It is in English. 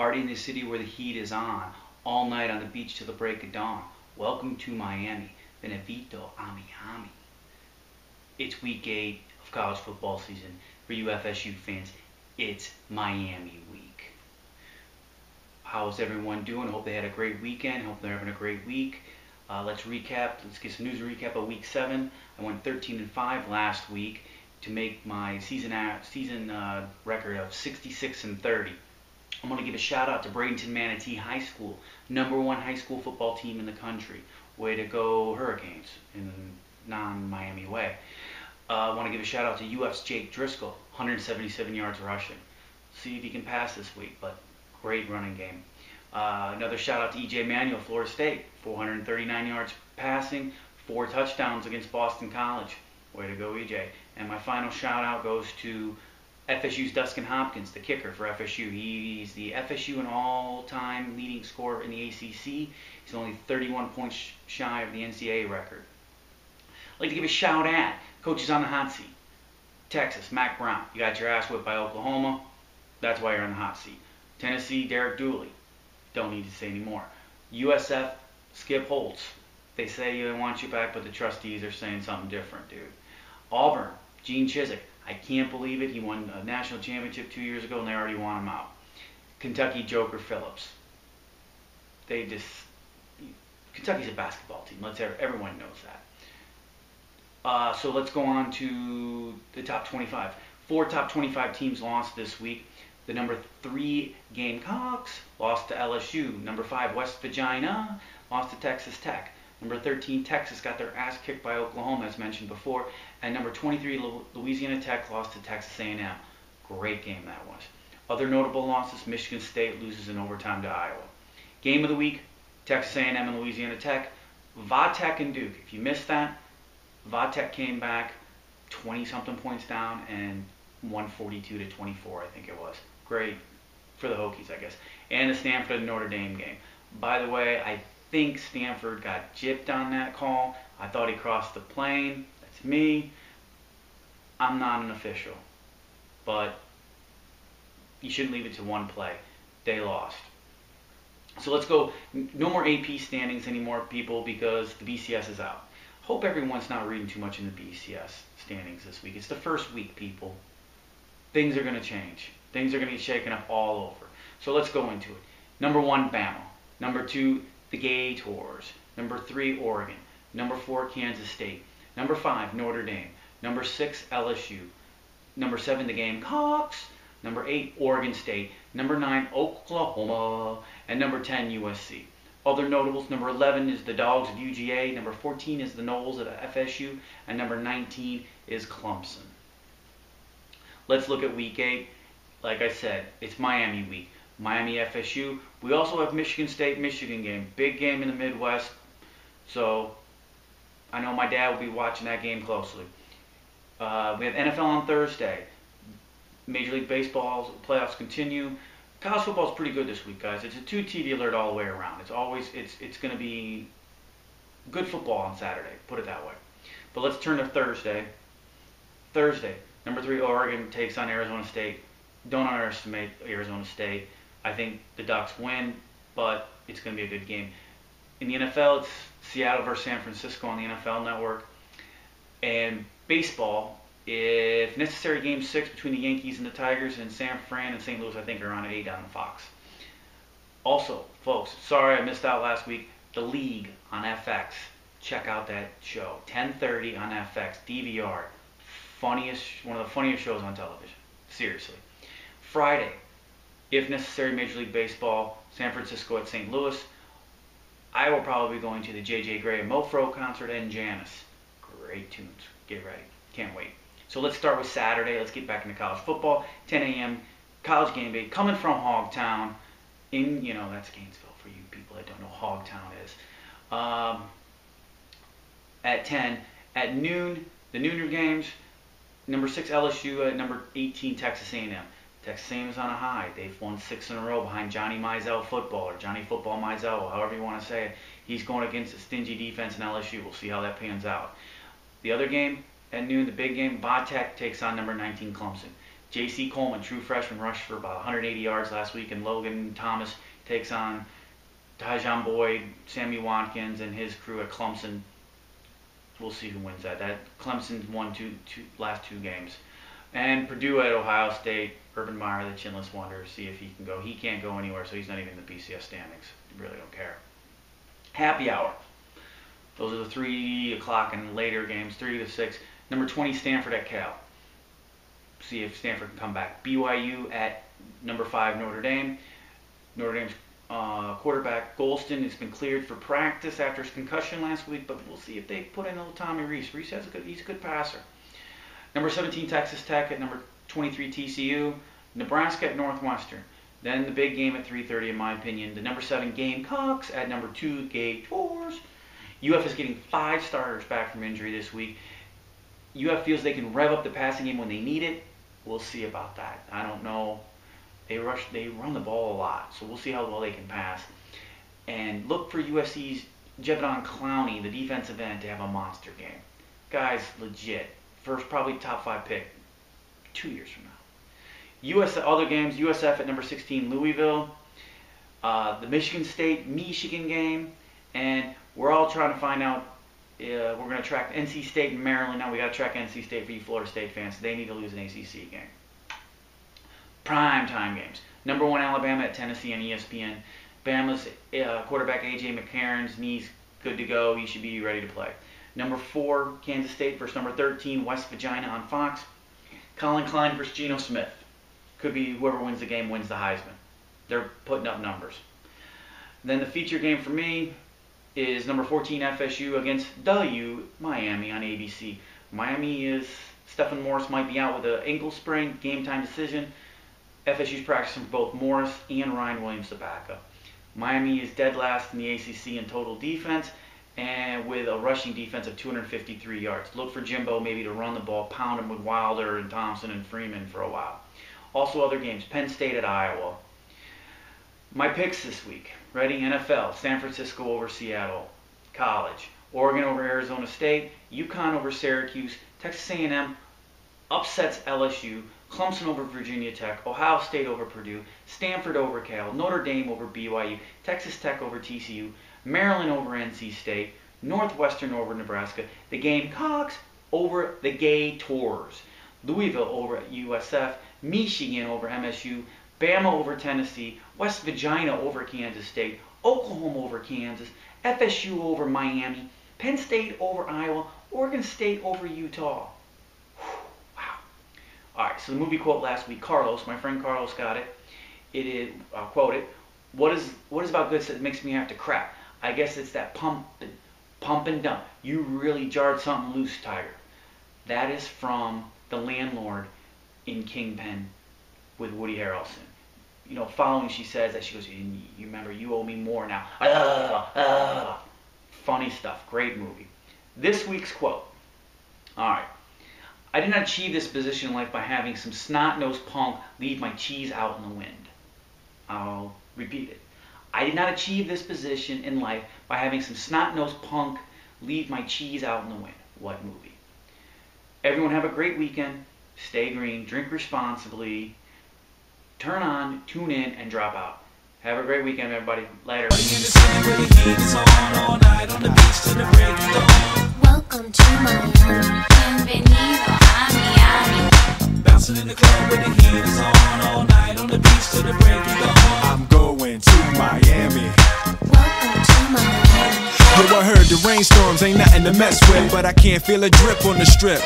Party in the city where the heat is on, all night on the beach till the break of dawn. Welcome to Miami, Benevito a Miami. It's week 8 of college football season. For you FSU fans, it's Miami week. How's everyone doing? Hope they had a great weekend. Hope they're having a great week. Let's recap. Let's get some news and recap of week 7. I went 13-5 last week to make my season record of 66-30. I'm going to give a shout out to Bradenton Manatee High School, #1 high school football team in the country. Way to go Hurricanes in a non-Miami way. I want to give a shout out to UF's Jake Driscoll, 177 yards rushing. See if he can pass this week, but great running game. Another shout out to EJ Manuel, Florida State, 439 yards passing, 4 touchdowns against Boston College. Way to go, EJ. And my final shout out goes to FSU's Dustin Hopkins, the kicker for FSU. He's the FSU and all-time leading scorer in the ACC. He's only 31 points shy of the NCAA record. I'd like to give a shout out. Coaches on the hot seat. Texas, Mac Brown. You got your ass whipped by Oklahoma. That's why you're on the hot seat. Tennessee, Derek Dooley. Don't need to say anymore. USF, Skip Holtz. They say they want you back, but the trustees are saying something different, dude. Auburn, Gene Chizik. I can't believe it. He won a national championship 2 years ago, and they already want him out. Kentucky, Joker Phillips. Kentucky's a basketball team. Everyone knows that. So let's go on to the top 25. 4 top 25 teams lost this week. The number 3 Gamecocks lost to LSU. Number 5 West Virginia lost to Texas Tech. Number 13 Texas got their ass kicked by Oklahoma, as mentioned before. And number 23 Louisiana Tech lost to Texas A&M. Great game that was. Other notable losses: Michigan State loses in overtime to Iowa. Game of the week: Texas A&M and Louisiana Tech. Vatech and Duke. If you missed that, Vatech came back 20-something points down and won 42-24, I think it was. Great for the Hokies, I guess. And the Stanford and Notre Dame game. By the way, I think Stanford got gypped on that call. I thought he crossed the plane. That's me. I'm not an official. But you shouldn't leave it to one play. They lost. So let's go. No more AP standings anymore, people, because the BCS is out. Hope everyone's not reading too much in the BCS standings this week. It's the first week, people. Things are going to change. Things are going to be shaken up all over. So let's go into it. Number 1, Bama. Number 2, the Gators. Number 3, Oregon. Number 4, Kansas State. Number 5, Notre Dame. Number 6, LSU. Number 7, the Gamecocks. Number 8, Oregon State. Number 9, Oklahoma. And number 10, USC. Other notables: number 11 is the Dogs of UGA. Number 14 is the Noles of FSU. And number 19 is Clemson. Let's look at week 8. Like I said, it's Miami week. Miami FSU. We also have Michigan State, Michigan game. Big game in the Midwest. So I know my dad will be watching that game closely. We have NFL on Thursday. Major League Baseball playoffs continue. College football is pretty good this week, guys. It's a 2 TV alert all the way around. It's going to be good football on Saturday. Put it that way. But let's turn to Thursday. Thursday, number 3 Oregon takes on Arizona State. Don't underestimate Arizona State. I think the Ducks win, but it's going to be a good game. In the NFL, it's Seattle versus San Francisco on the NFL Network. And baseball, if necessary, Game 6 between the Yankees and the Tigers, and San Fran and St. Louis, I think, are on 8 on Fox. Also, folks, sorry I missed out last week. The League on FX. Check out that show. 10:30 on FX. DVR. One of the funniest shows on television. Seriously. Friday, if necessary, Major League Baseball, San Francisco at St. Louis. I will probably be going to the J.J. Grey and Mofro concert and Janice. Great tunes. Get ready. Can't wait. So let's start with Saturday. Let's get back into college football. 10 a.m. College game day coming from Hogtown. That's Gainesville for you people that don't know Hogtown is. At 10. At noon, the nooner games. Number 6 LSU at number 18 Texas A&M. Texas A&M is on a high. They've won 6 in a row behind Johnny Mizell football, or Johnny Football Mizell, however you want to say it. He's going against a stingy defense in LSU. We'll see how that pans out. The other game at noon, the big game, Vatech takes on number 19 Clemson. J.C. Coleman, true freshman, rushed for about 180 yards last week, and Logan Thomas takes on Tyjon Boyd, Sammy Watkins, and his crew at Clemson. We'll see who wins that. Clemson's won last two games. And Purdue at Ohio State, Urban Meyer, the chinless wonder, see if he can go. He can't go anywhere, so he's not even in the BCS standings. Really don't care. Happy hour. Those are the 3 o'clock and later games, 3 to 6. Number 20, Stanford at Cal. See if Stanford can come back. BYU at number 5, Notre Dame. Notre Dame's quarterback Golston has been cleared for practice after his concussion last week, but we'll see if they put in little Tommy Reese. Reese he's a good passer. Number 17, Texas Tech at number 23, TCU. Nebraska at Northwestern. Then the big game at 3:30, in my opinion. The number 7 Gamecocks at number 2, Gators. UF is getting 5 starters back from injury this week. UF feels they can rev up the passing game when they need it. We'll see about that. I don't know. They run the ball a lot, so we'll see how well they can pass. And look for USC's Javion Clowney, the defensive end, to have a monster game. Guy's legit. First, probably top 5 pick 2 years from now. Other games, USF at number 16, Louisville. The Michigan game. And we're all trying to find out, we're going to track NC State and Maryland. Now we got to track NC State for you Florida State fans. They need to lose an ACC game. Prime time games. Number 1, Alabama at Tennessee on ESPN. Bama's quarterback A.J. McCarron's knee's good to go. He should be ready to play. Number 4, Kansas State versus number 13, West Virginia on Fox. Colin Klein versus Geno Smith. Could be whoever wins the game wins the Heisman. They're putting up numbers. Then the feature game for me is number 14, FSU against Miami on ABC. Stephen Morris might be out with an ankle sprain, game time decision. FSU's practicing both Morris and Ryan Williams, the backup. Miami is dead last in the ACC in total defense, and with a rushing defense of 253 yards. Look for Jimbo maybe to run the ball, pound him with Wilder and Thompson and Freeman for a while. Also other games, Penn State at Iowa. My picks this week, ready? NFL, San Francisco over Seattle. College, Oregon over Arizona State. UConn over Syracuse. Texas A&M upsets LSU. Clemson over Virginia Tech. Ohio State over Purdue. Stanford over Cal. Notre Dame over BYU. Texas Tech over TCU. Maryland over NC State. Northwestern over Nebraska. The Gamecocks over the Gators. Louisville over USF. Michigan over MSU. Bama over Tennessee. West Virginia over Kansas State. Oklahoma over Kansas. FSU over Miami. Penn State over Iowa. Oregon State over Utah. Wow. All right, so the movie quote last week, Carlos, my friend Carlos got it. It is, I'll quote it, what is about good that makes me have to crap? I guess it's that pump and dump. You really jarred something loose, Tiger. That is from the landlord in Kingpin with Woody Harrelson. You know, following she says that, she goes, you remember, you owe me more now. Funny stuff. Great movie. This week's quote. All right. I did not achieve this position in life by having some snot-nosed punk leave my cheese out in the wind. I'll repeat it. I did not achieve this position in life by having some snot-nosed punk leave my cheese out in the wind. What movie? Everyone have a great weekend. Stay green. Drink responsibly. Turn on, tune in, and drop out. Have a great weekend, everybody. Later. Welcome to Miami. Bienvenido a Miami. Bouncing in the club where the heat is on. All night on the beach till the break of dawn. I'm going to Miami. Welcome to Miami. Yo, I heard the rainstorms ain't nothing to mess with, but I can't feel a drip on the strip.